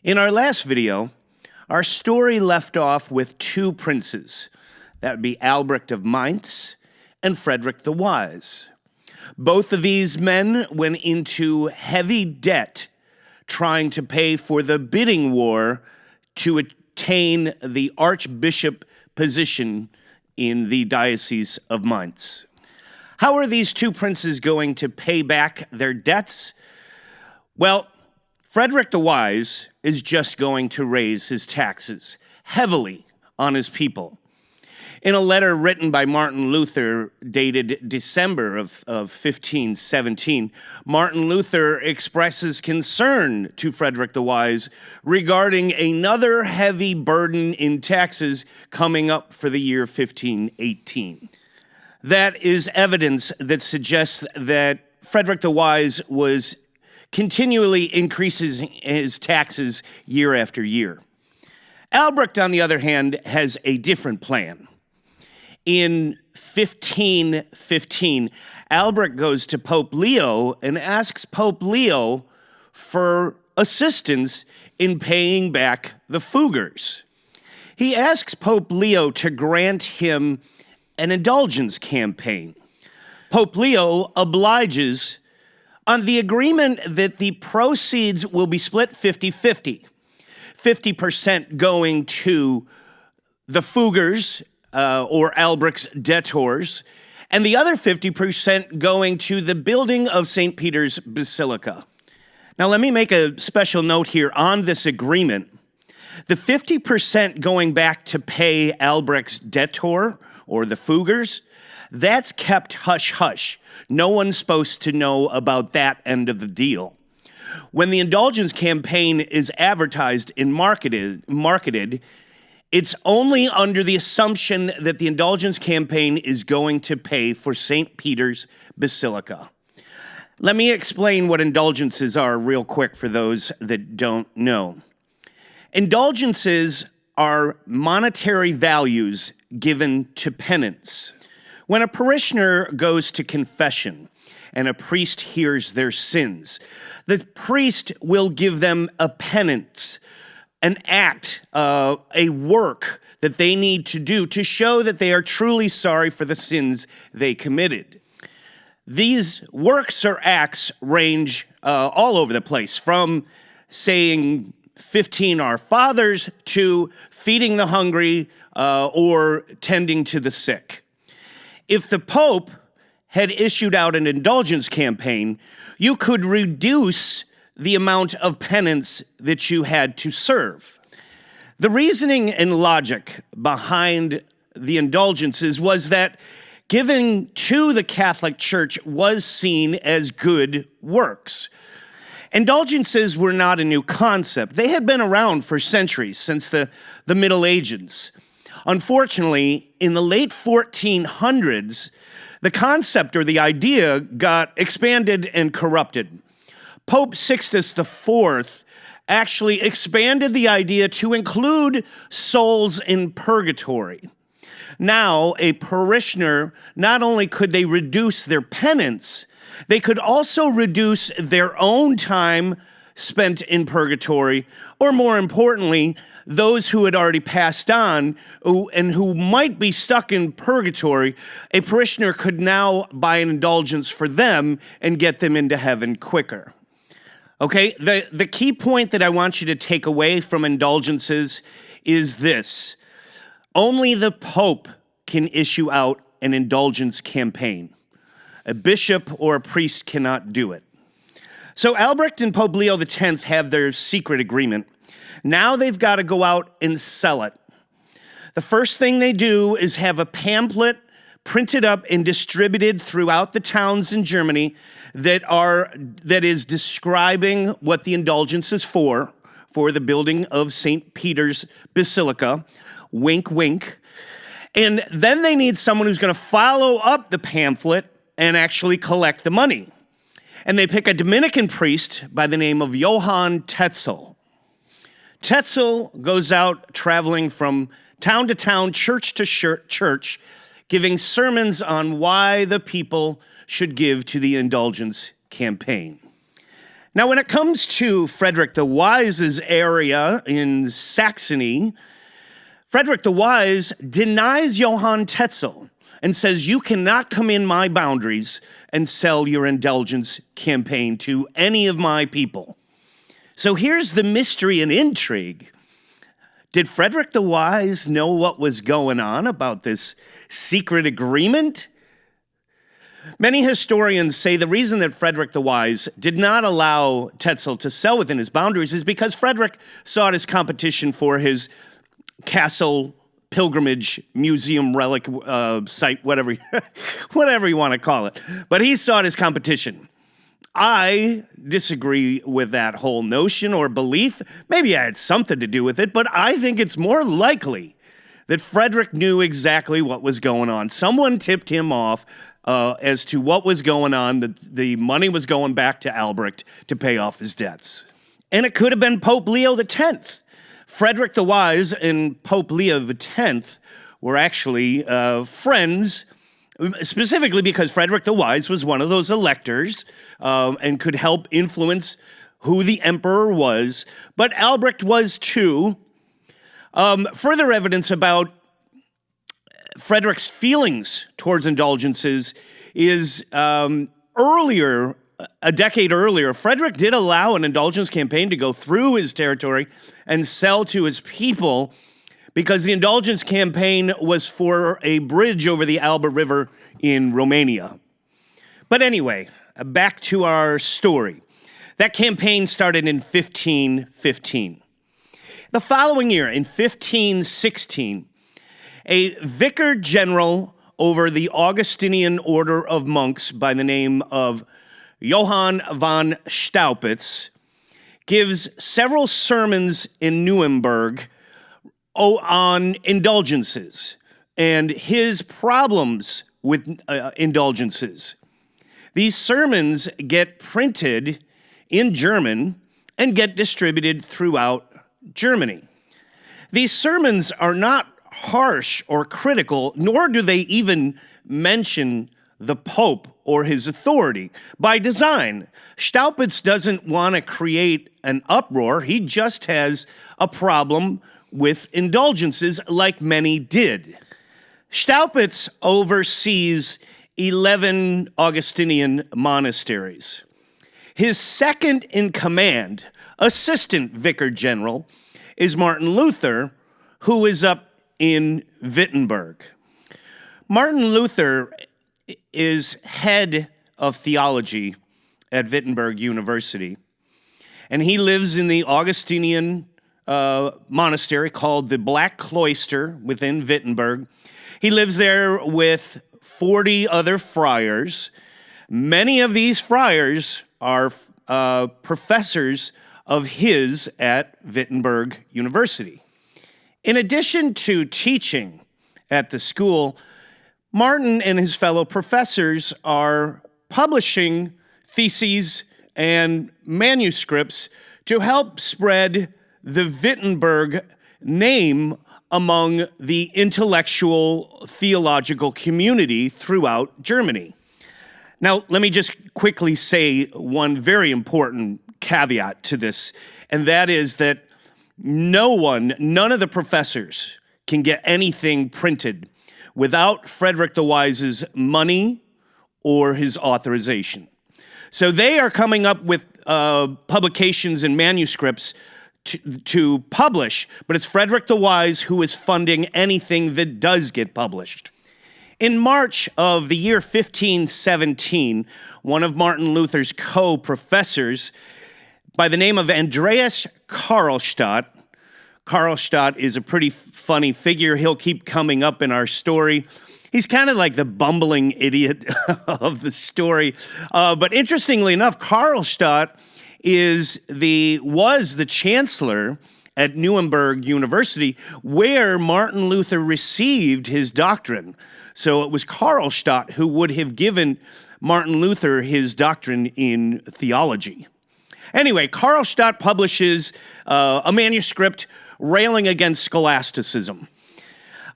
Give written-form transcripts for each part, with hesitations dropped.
In our last video, our story left off with two princes. That would be Albrecht of Mainz and Frederick the Wise. Both of these men went into heavy debt trying to pay for the bidding war to attain the archbishop position in the Diocese of Mainz. How are these two princes going to pay back their debts? Well, Frederick the Wise is just going to raise his taxes heavily on his people. In a letter written by Martin Luther, dated December of 1517, Martin Luther expresses concern to Frederick the Wise regarding another heavy burden in taxes coming up for the year 1518. That is evidence that suggests that Frederick the Wise was continually increasing his taxes year after year. Albrecht, on the other hand, has a different plan. In 1515, Albrecht goes to Pope Leo and asks Pope Leo for assistance in paying back the Fuggers. He asks Pope Leo to grant him an indulgence campaign. Pope Leo obliges on the agreement that the proceeds will be split 50-50. 50% going to the Fuggers, or Albrecht's debtors, and the other 50% going to the building of St. Peter's Basilica. Now, let me make a special note here on this agreement. The 50% going back to pay Albrecht's debtor, or the Fuggers, that's kept hush-hush. No one's supposed to know about that end of the deal. When the indulgence campaign is advertised and marketed, it's only under the assumption that the indulgence campaign is going to pay for St. Peter's Basilica. Let me explain what indulgences are real quick for those that don't know. Indulgences are monetary values given to penance. When a parishioner goes to confession and a priest hears their sins, the priest will give them a penance, an act, a work that they need to do to show that they are truly sorry for the sins they committed. These works or acts range all over the place, from saying 15 Our Fathers to feeding the hungry or tending to the sick. If the Pope had issued out an indulgence campaign, you could reduce the amount of penance that you had to serve. The reasoning and logic behind the indulgences was that giving to the Catholic Church was seen as good works. Indulgences were not a new concept. They had been around for centuries, since the Middle Ages. Unfortunately, in the late 1400s, the concept or the idea got expanded and corrupted. Pope Sixtus IV actually expanded the idea to include souls in purgatory. Now, a parishioner, not only could they reduce their penance, they could also reduce their own time spent in purgatory, or more importantly, those who had already passed on and who might be stuck in purgatory. A parishioner could now buy an indulgence for them and get them into heaven quicker. Okay, the key point that I want you to take away from indulgences is this: only the Pope can issue out an indulgence campaign. A bishop or a priest cannot do it. So Albrecht and Pope Leo X have their secret agreement. Now they've got to go out and sell it. The first thing they do is have a pamphlet printed up and distributed throughout the towns in Germany that is describing what the indulgence is for the building of St. Peter's Basilica. Wink, wink. And then they need someone who's going to follow up the pamphlet and actually collect the money. And they pick a Dominican priest by the name of Johann Tetzel. Tetzel goes out traveling from town to town, church to church, giving sermons on why the people should give to the indulgence campaign. Now, when it comes to Frederick the Wise's area in Saxony, Frederick the Wise denies Johann Tetzel and says, you cannot come in my boundaries and sell your indulgence campaign to any of my people. So here's the mystery and intrigue. Did Frederick the Wise know what was going on about this secret agreement? Many historians say the reason that Frederick the Wise did not allow Tetzel to sell within his boundaries is because Frederick saw it as competition for his castle, pilgrimage, museum, relic site, whatever you want to call it. But he saw it as competition. I disagree with that whole notion or belief. Maybe I had something to do with it, but I think it's more likely that Frederick knew exactly what was going on. Someone tipped him off as to what was going on, that the money was going back to Albrecht to pay off his debts. And it could have been Pope Leo X. Frederick the Wise and Pope Leo X were actually friends, specifically because Frederick the Wise was one of those electors and could help influence who the emperor was, but Albrecht was too. Further evidence about Frederick's feelings towards indulgences is earlier, a decade earlier, Frederick did allow an indulgence campaign to go through his territory and sell to his people because the indulgence campaign was for a bridge over the Alba River in Romania. But anyway, back to our story. That campaign started in 1515. The following year, in 1516, a vicar general over the Augustinian order of monks by the name of Johann von Staupitz gives several sermons in Nuremberg on indulgences and his problems with indulgences. These sermons get printed in German and get distributed throughout Germany. These sermons are not harsh or critical, nor do they even mention the Pope or his authority. By design, Staupitz doesn't want to create an uproar. He just has a problem with indulgences like many did. Staupitz oversees 11 Augustinian monasteries. His second in command, assistant vicar general, is Martin Luther, who is up in Wittenberg. Martin Luther is head of theology at Wittenberg University, and he lives in the Augustinian monastery called the Black Cloister within Wittenberg. He lives there with 40 other friars. Many of these friars are professors of his at Wittenberg University. In addition to teaching at the school, Martin and his fellow professors are publishing theses and manuscripts to help spread the Wittenberg name among the intellectual theological community throughout Germany. Now, let me just quickly say one very important caveat to this, and that is that none of the professors can get anything printed without Frederick the Wise's money or his authorization. So they are coming up with publications and manuscripts to publish, but it's Frederick the Wise who is funding anything that does get published. In March of the year 1517, one of Martin Luther's co-professors by the name of Andreas Karlstadt is a pretty funny figure. He'll keep coming up in our story. He's kind of like the bumbling idiot of the story. But interestingly enough, Karlstadt was the chancellor at Nuremberg University, where Martin Luther received his doctrine. So it was Karlstadt who would have given Martin Luther his doctrine in theology. Anyway, Karlstadt publishes a manuscript railing against scholasticism.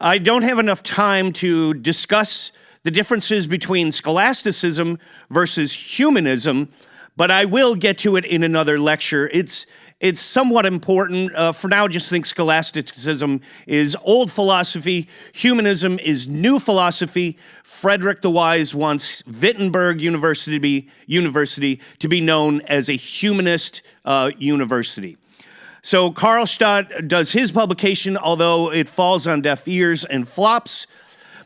I don't have enough time to discuss the differences between scholasticism versus humanism, but I will get to it in another lecture. It's somewhat important. For now, just think scholasticism is old philosophy. Humanism is new philosophy. Frederick the Wise wants Wittenberg University to be known as a humanist university. So Karlstadt does his publication, although it falls on deaf ears and flops.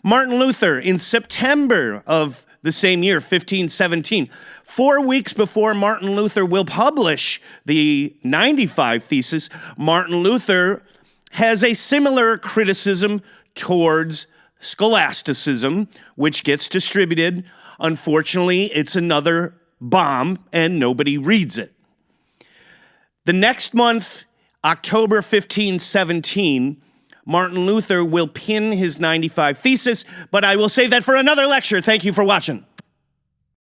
Martin Luther, in September of the same year, 1517, 4 weeks before Martin Luther will publish the 95 Thesis, Martin Luther has a similar criticism towards scholasticism, which gets distributed. Unfortunately, it's another bomb, and nobody reads it. The next month, October 1517, Martin Luther will pin his 95 Thesis, but I will save that for another lecture. Thank you for watching.